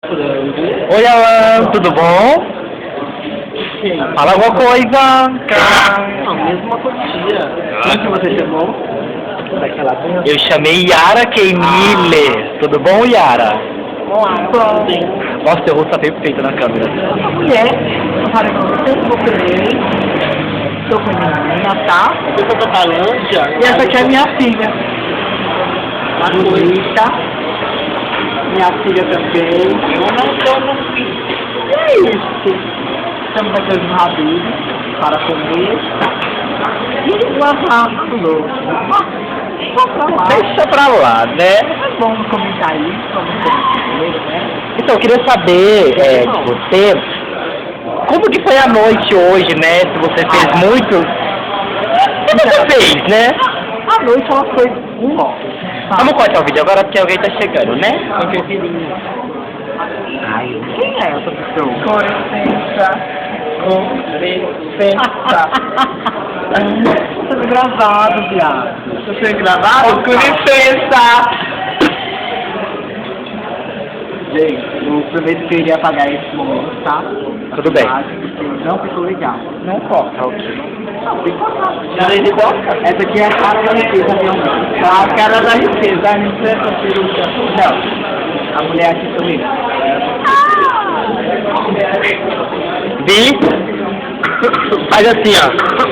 Oi, Alan, tudo bom? Sim. Fala alguma coisa. Não, mesma quantia. Quem que você chamou? Daquela benção. Eu chamei Yara Keimile. Tudo bom, Yara? Olá, sim. Nossa, teu rosto tá perfeito na câmera. Essa mulher, eu falei pra você, eu operei. Estou com a minha menina, tá? Eu sou da Tailândia. E essa aqui é minha filha. Bonita. Minha filha também. Eu não estou no fim. É isso. Estamos aqui no Habib para comer. E o arraso. Deixa pra lá, né? Vamos comentar aí, vamos comer, né? Então, eu queria saber de você, como que foi a noite hoje, né? Se você fez muito... O que você fez, né? A noite ela foi um ó. Vamos cortar o vídeo agora porque alguém tá chegando, né? Ai, quem é essa pessoa? Com licença. Tô sendo gravado, viado. Tô sendo gravado? Com licença. Gente, eu prometo que eu iria apagar esse momento, tá? Tudo bem. Não ficou legal. Não corta, ok. Não, tem que cortar. Ele corta. Essa aqui é a cara da riqueza, realmente. A cara da riqueza. A riqueza é essa peruca. Não. A mulher aqui também. Vi? Faz assim, ó.